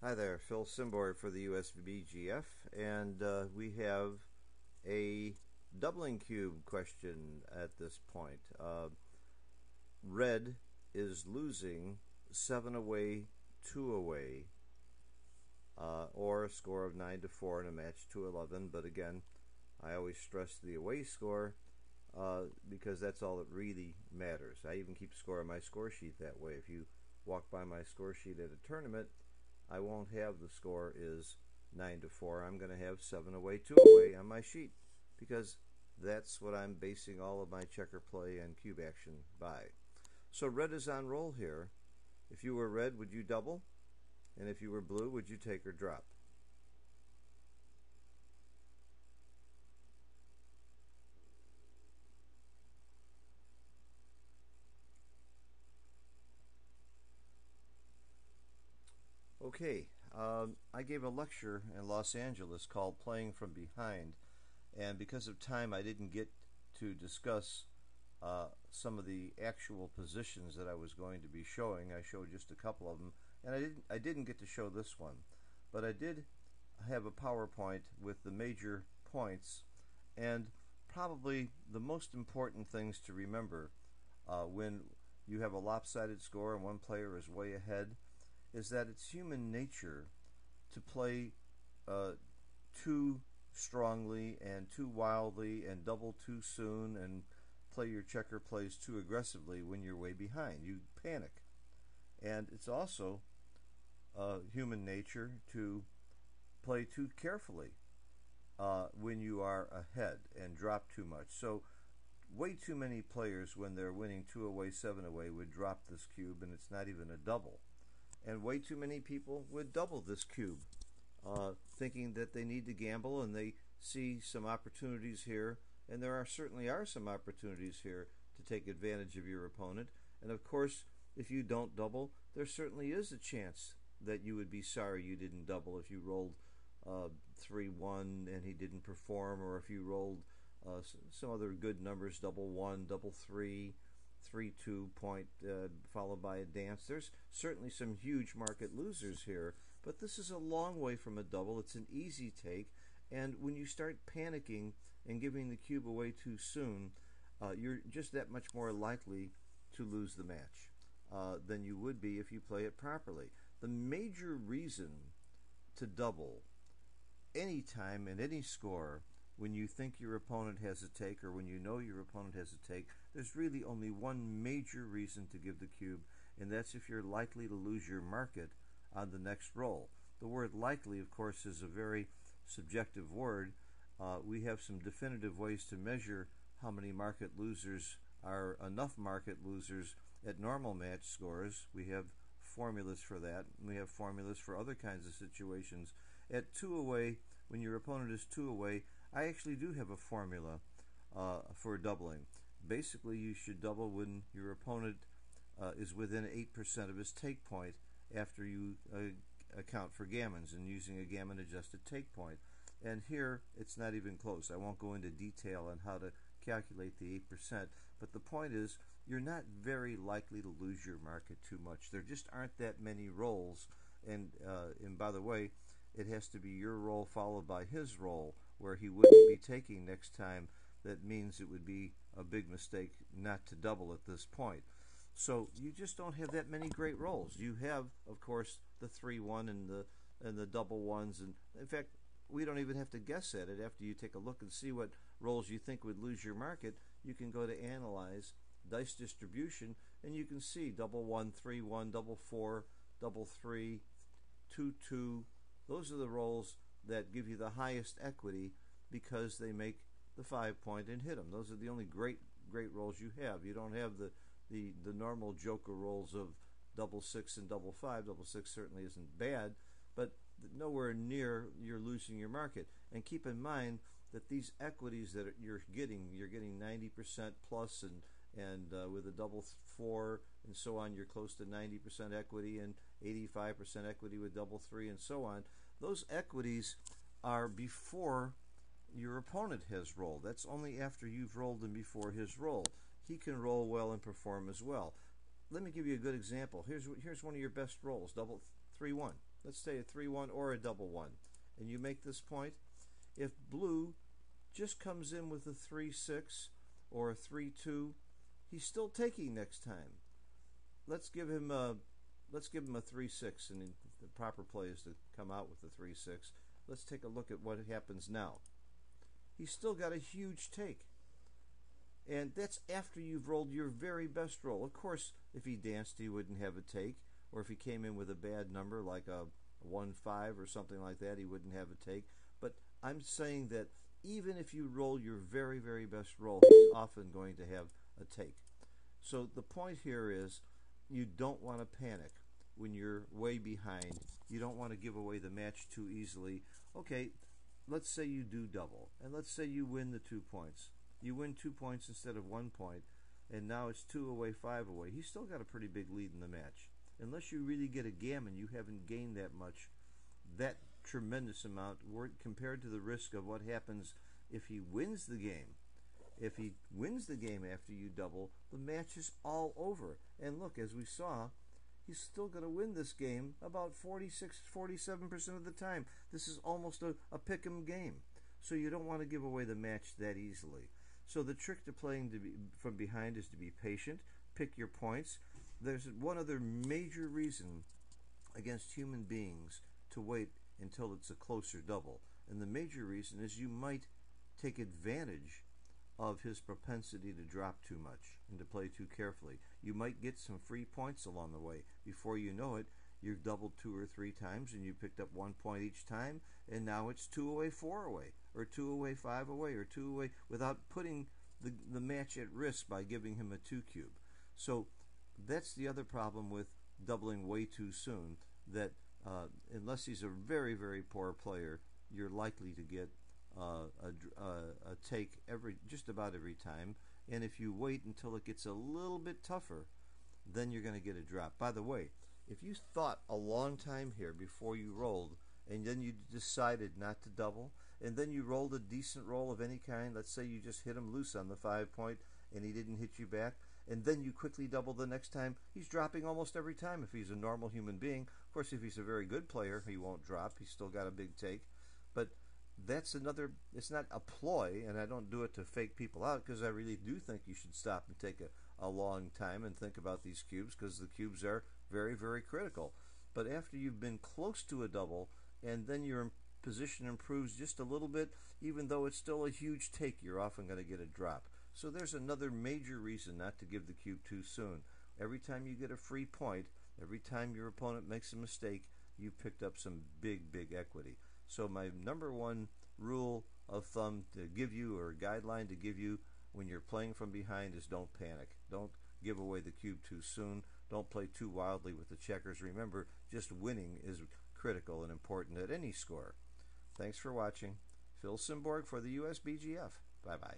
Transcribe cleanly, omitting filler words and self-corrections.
Hi there, Phil Simborg for the USBGF, and we have a doubling cube question at this point. Red is losing 7 away, 2 away, or a score of 9-4 in a match 2-11. But again, I always stress the away score because that's all that really matters. I even keep score on my score sheet that way. If you walk by my score sheet at a tournament, I won't have the score is 9-4. I'm going to have 7 away, 2 away on my sheet because that's what I'm basing all of my checker play and cube action by. So red is on roll here. If you were red, would you double? And if you were blue, would you take or drop? Okay, I gave a lecture in Los Angeles called Playing from Behind, and because of time, I didn't get to discuss some of the actual positions that I was going to be showing. I showed just a couple of them, and I didn't get to show this one, but I did have a PowerPoint with the major points and probably the most important things to remember when you have a lopsided score and one player is way ahead is that it's human nature to play uh, too strongly and too wildly and double too soon and play your checker plays too aggressively when you're way behind. You panic. And it's also human nature to play too carefully when you are ahead and drop too much. So way too many players when they're winning 2 away, 7 away would drop this cube and it's not even a double. And way too many people would double this cube, thinking that they need to gamble and they see some opportunities here. And there certainly are some opportunities here to take advantage of your opponent. And of course, if you don't double, there certainly is a chance that you would be sorry you didn't double if you rolled 3-1 and he didn't perform, or if you rolled some other good numbers, double 1, double 3, 3-2 point followed by a dance. There's certainly some huge market losers here, but this is a long way from a double. It's an easy take, and when you start panicking and giving the cube away too soon, you're just that much more likely to lose the match than you would be if you play it properly. The major reason to double any time and any score when you think your opponent has a take or when you know your opponent has a take, there's really only one major reason to give the cube, and that's if you're likely to lose your market on the next roll. The word likely, of course, is a very subjective word. We have some definitive ways to measure how many market losers are enough market losers at normal match scores. We have formulas for that. We have formulas for other kinds of situations. At 2 away, when your opponent is 2 away, I actually do have a formula for doubling. Basically, you should double when your opponent is within 8% of his take point after you account for gammons and using a gammon adjusted take point. And here, it's not even close. I won't go into detail on how to calculate the 8%, but the point is, you're not very likely to lose your market too much. There just aren't that many rolls, and by the way, it has to be your roll followed by his roll, where he wouldn't be taking next time. That means it would be a big mistake not to double at this point. So you just don't have that many great rolls. You have, of course, the 3-1 and the double ones, and in fact, we don't even have to guess at it. After you take a look and see what rolls you think would lose your market, you can go to Analyze, Dice Distribution, and you can see double 1, 3-1, double 4, double 3, 2-2. Those are the rolls that give you the highest equity because they make the 5-point and hit them. Those are the only great rolls you have. You don't have the normal joker rolls of double 6 and double 5. Double 6 certainly isn't bad, but nowhere near you're losing your market. And keep in mind that these equities that you're getting 90% plus, and with a double 4 and so on, you're close to 90% equity and 85% equity with double 3 and so on. Those equities are before your opponent has rolled. That's only after you've rolled and before his roll. He can roll well and perform as well. Let me give you a good example. Here's one of your best rolls, double 3-1. let's say a 3-1 or a double 1, and you make this point, if blue just comes in with a 3-6 or a 3-2, he's still taking next time. Let's give him a 3-6, and the proper play is to come out with the 3-6. Let's take a look at what happens now. He's still got a huge take. And that's after you've rolled your very best roll. Of course, if he danced, he wouldn't have a take. Or if he came in with a bad number, like a 1-5 or something like that, he wouldn't have a take. But I'm saying that even if you roll your very, very best roll, he's often going to have a take. So the point here is you don't want to panic when you're way behind. You don't want to give away the match too easily. Okay, let's say you do double, and let's say you win the 2 points. You win 2 points instead of 1 point, and now it's 2 away, 5 away. He's still got a pretty big lead in the match. Unless you really get a gammon, you haven't gained that much, that tremendous amount, compared to the risk of what happens if he wins the game. If he wins the game after you double, the match is all over. And look, as we saw, he's still going to win this game about 46-47% of the time. This is almost a pick-em game. So you don't want to give away the match that easily. So the trick to playing from behind is to be patient, pick your points. There's one other major reason against human beings to wait until it's a closer double. And the major reason is you might take advantage of his propensity to drop too much and to play too carefully. You might get some free points along the way. Before you know it, you've doubled 2 or 3 times and you picked up 1 point each time, and now it's 2 away, 4 away, or 2 away, 5 away, or 2 away, without putting the match at risk by giving him a 2 cube. So that's the other problem with doubling way too soon, that unless he's a very, very poor player, you're likely to get a take just about every time. And if you wait until it gets a little bit tougher, then you're going to get a drop. By the way, if you thought a long time here before you rolled, and then you decided not to double, and then you rolled a decent roll of any kind, let's say you just hit him loose on the 5 point and he didn't hit you back, and then you quickly double the next time, he's dropping almost every time if he's a normal human being. Of course, if he's a very good player, he won't drop. He's still got a big take. But that's another, it's not a ploy, and I don't do it to fake people out, because I really do think you should stop and take a long time and think about these cubes, because the cubes are very, very critical. But after you've been close to a double, and then your position improves just a little bit, even though it's still a huge take, you're often going to get a drop. So there's another major reason not to give the cube too soon. Every time you get a free point, every time your opponent makes a mistake, you've picked up some big, big equity. So my number one rule of thumb to give you, or guideline to give you when you're playing from behind, is don't panic. Don't give away the cube too soon. Don't play too wildly with the checkers. Remember, just winning is critical and important at any score. Thanks for watching. Phil Simborg for the USBGF. Bye-bye.